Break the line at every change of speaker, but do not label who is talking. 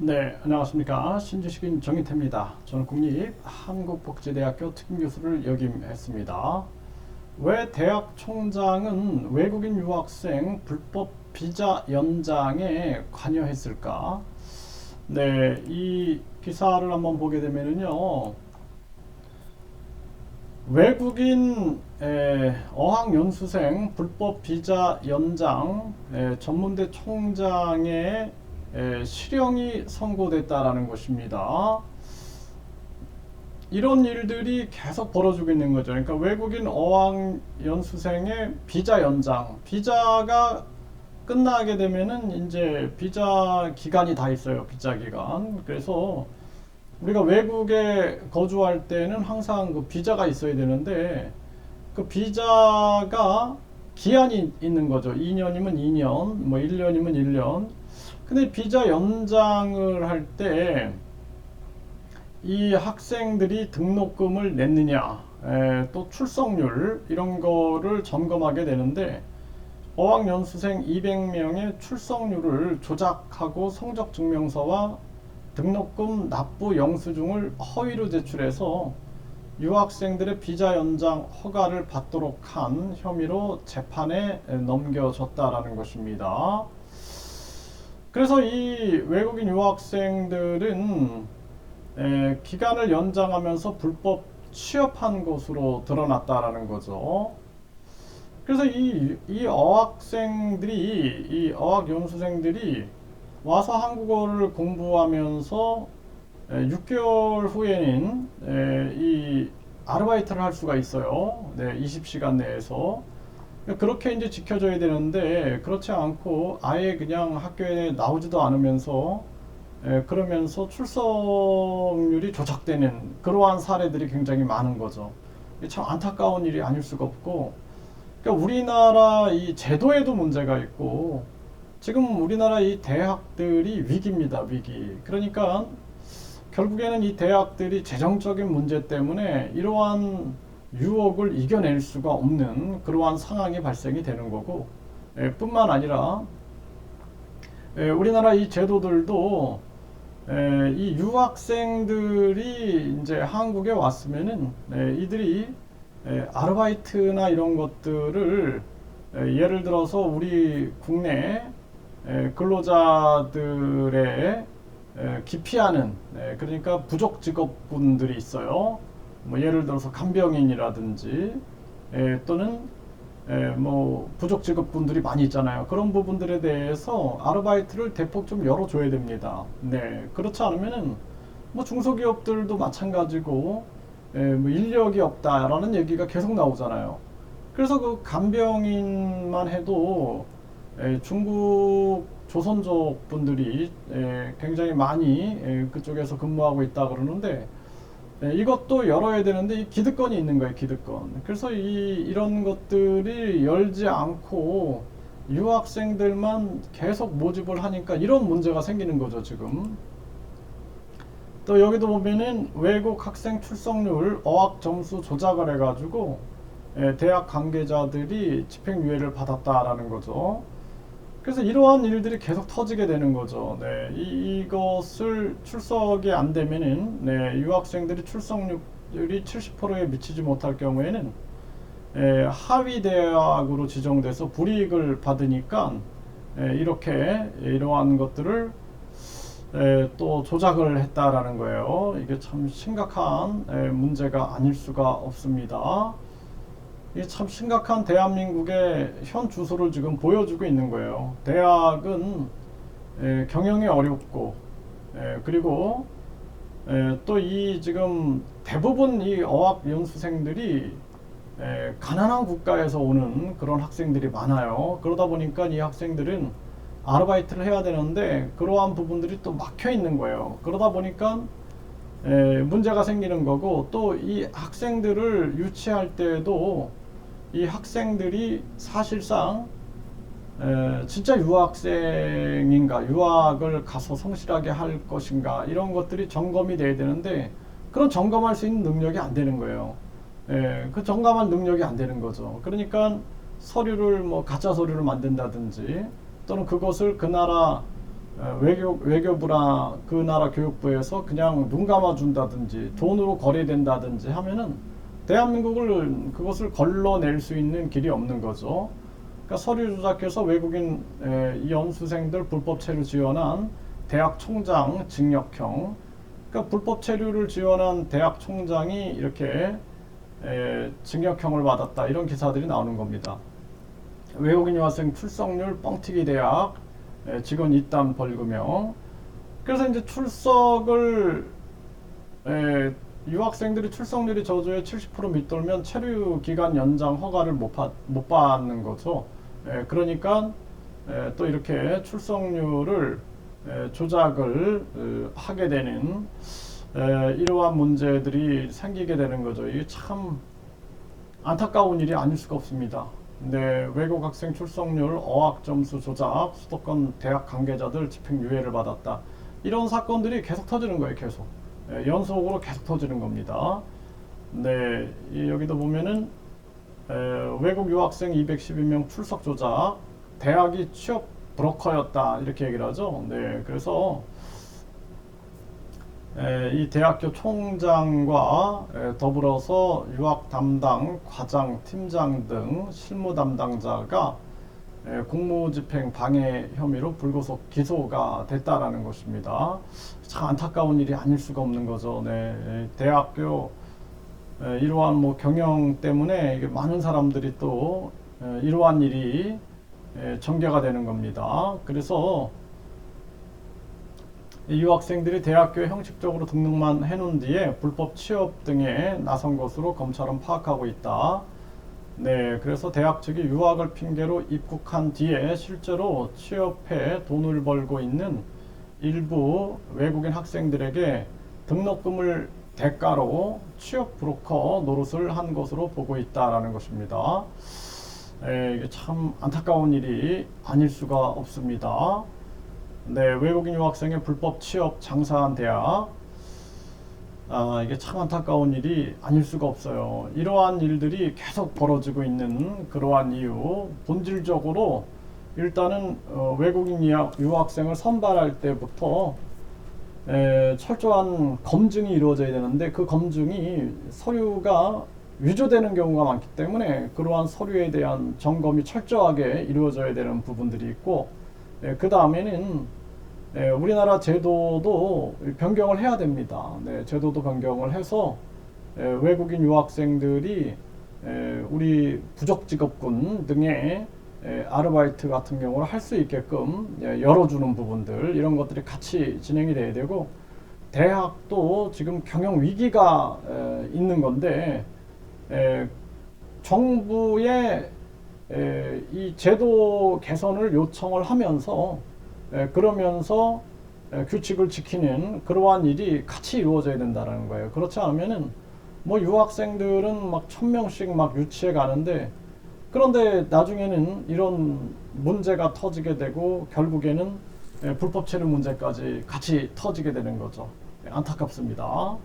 네, 안녕하십니까. 신지식인 정인태입니다. 저는 국립한국복지대학교 특임교수를 역임했습니다. 왜 대학 총장은 외국인 유학생 불법 비자 연장에 관여했을까? 네, 이 기사를 한번 보게 되면요. 외국인 어학연수생 불법 비자 연장 전문대 총장의 실형이 선고됐다라는 것입니다. 이런 일들이 계속 벌어지고 있는 거죠. 그러니까 외국인 어학연수생의 비자 연장, 비자가 끝나게 되면은 이제 비자 기간이 다 있어요. 비자 기간. 그래서 우리가 외국에 거주할 때는 항상 그 비자가 있어야 되는데 그 비자가 기한이 있는 거죠. 2년이면 2년, 뭐 1년이면 1년. 근데 비자 연장을 할 때 이 학생들이 등록금을 냈느냐, 또 출석률 이런 거를 점검하게 되는데 어학연수생 200명의 출석률을 조작하고 성적증명서와 등록금 납부 영수증을 허위로 제출해서 유학생들의 비자 연장 허가를 받도록 한 혐의로 재판에 넘겨졌다라는 것입니다. 그래서 이 외국인 유학생들은 기간을 연장하면서 불법 취업한 것으로 드러났다라는 거죠. 그래서 이 어학생들이, 이 어학연수생들이 와서 한국어를 공부하면서 6개월 후에는 이 아르바이트를 할 수가 있어요. 네, 20시간 내에서. 그렇게 이제 지켜줘야 되는데 그렇지 않고 아예 그냥 학교에 나오지도 않으면서 그러면서 출석률이 조작되는 그러한 사례들이 굉장히 많은 거죠. 참 안타까운 일이 아닐 수가 없고, 그러니까 우리나라 이 제도에도 문제가 있고 지금 우리나라 이 대학들이 위기입니다. 위기. 그러니까 결국에는 이 대학들이 재정적인 문제 때문에 이러한 유혹을 이겨낼 수가 없는 그러한 상황이 발생이 되는 거고, 뿐만 아니라 우리나라 이 제도들도 이 유학생들이 이제 한국에 왔으면은 이들이 아르바이트나 이런 것들을 예를 들어서 우리 국내 근로자들의 기피하는, 그러니까 부족 직업군들이 있어요. 뭐 예를 들어서 간병인이라든지 또는 뭐 부족 직업군들이 많이 있잖아요. 그런 부분들에 대해서 아르바이트를 대폭 좀 열어줘야 됩니다. 네, 그렇지 않으면은 뭐 중소기업들도 마찬가지고 뭐 인력이 없다라는 얘기가 계속 나오잖아요. 그래서 그 간병인만 해도 중국 조선족 분들이 굉장히 많이 그쪽에서 근무하고 있다 그러는데 이것도 열어야 되는데 이 기득권이 있는 거예요, 기득권. 그래서 이런 것들이 열지 않고 유학생들만 계속 모집을 하니까 이런 문제가 생기는 거죠, 지금. 또 여기도 보면은 외국 학생 출석률 어학 점수 조작을 해가지고 대학 관계자들이 집행유예를 받았다라는 거죠. 그래서 이러한 일들이 계속 터지게 되는 거죠. 네, 이것을 출석이 안 되면은 유학생들이 출석률이 70%에 미치지 못할 경우에는 하위 대학으로 지정돼서 불이익을 받으니까 이렇게 이러한 것들을 또 조작을 했다라는 거예요. 이게 참 심각한 문제가 아닐 수가 없습니다. 이게 참 심각한 대한민국의 현 주소를 지금 보여주고 있는 거예요. 대학은 경영이 어렵고 그리고 또 이 지금 대부분 이 어학 연수생들이 가난한 국가에서 오는 그런 학생들이 많아요. 그러다 보니까 이 학생들은 아르바이트를 해야 되는데 그러한 부분들이 또 막혀 있는 거예요. 그러다 보니까 문제가 생기는 거고, 또 이 학생들을 유치할 때에도 이 학생들이 사실상 진짜 유학생인가, 유학을 가서 성실하게 할 것인가, 이런 것들이 점검이 돼야 되는데 그런 점검할 수 있는 능력이 안 되는 거예요. 그 점검할 능력이 안 되는 거죠. 그러니까 서류를 뭐 가짜 서류를 만든다든지 또는 그것을 그 나라 외교부나 그 나라 교육부에서 그냥 눈 감아준다든지 돈으로 거래된다든지 하면은 대한민국을 그것을 걸러낼 수 있는 길이 없는 거죠. 그러니까 서류 조작해서 외국인 이 연수생들 불법 체류 지원한 대학 총장 징역형, 그러니까 불법 체류를 지원한 대학 총장이 이렇게 징역형을 받았다, 이런 기사들이 나오는 겁니다. 외국인 유학생 출석률 뻥튀기 대학 직원 이단 벌금형. 그래서 이제 출석을 유학생들이 출석률이 저조에 70% 밑돌면 체류 기간 연장 허가를 못 받는 거죠. 그러니까 또 이렇게 출석률을 조작을 하게 되는 이러한 문제들이 생기게 되는 거죠. 이게 참 안타까운 일이 아닐 수가 없습니다. 네, 외국 학생 출석률 어학 점수 조작, 수도권 대학 관계자들 집행유예를 받았다. 이런 사건들이 계속 터지는 거예요. 계속 연속으로 계속 터지는 겁니다. 네, 여기도 보면은 외국 유학생 212명 출석 조작, 대학이 취업 브로커였다, 이렇게 얘기를 하죠. 네, 그래서 이 대학교 총장과 더불어서 유학 담당, 과장, 팀장 등 실무 담당자가 공무집행 방해 혐의로 불구속 기소가 됐다라는 것입니다. 참 안타까운 일이 아닐 수가 없는 거죠. 네, 대학교 이러한 뭐 경영 때문에 이게 많은 사람들이 또 이러한 일이 전개가 되는 겁니다. 그래서 유학생들이 대학교에 형식적으로 등록만 해놓은 뒤에 불법 취업 등에 나선 것으로 검찰은 파악하고 있다. 네, 그래서 대학 측이 유학을 핑계로 입국한 뒤에 실제로 취업해 돈을 벌고 있는 일부 외국인 학생들에게 등록금을 대가로 취업 브로커 노릇을 한 것으로 보고 있다라는 것입니다. 이게 참 안타까운 일이 아닐 수가 없습니다. 네, 외국인 유학생의 불법 취업 장사한 대학, 이게 참 안타까운 일이 아닐 수가 없어요. 이러한 일들이 계속 벌어지고 있는 그러한 이유, 본질적으로 일단은 외국인 유학생을 선발할 때부터 철저한 검증이 이루어져야 되는데, 그 검증이 서류가 위조되는 경우가 많기 때문에 그러한 서류에 대한 점검이 철저하게 이루어져야 되는 부분들이 있고, 그 다음에는 우리나라 제도도 변경을 해야 됩니다. 네, 제도도 변경을 해서 외국인 유학생들이 우리 부족직업군 등의 아르바이트 같은 경우를 할 수 있게끔 열어주는 부분들, 이런 것들이 같이 진행이 돼야 되고, 대학도 지금 경영 위기가 있는 건데 정부의 이 제도 개선을 요청을 하면서 그러면서 규칙을 지키는 그러한 일이 같이 이루어져야 된다는 거예요. 그렇지 않으면은 뭐 유학생들은 막 1000명씩 막 유치해 가는데, 그런데 나중에는 이런 문제가 터지게 되고 결국에는 불법 체류 문제까지 같이 터지게 되는 거죠. 안타깝습니다.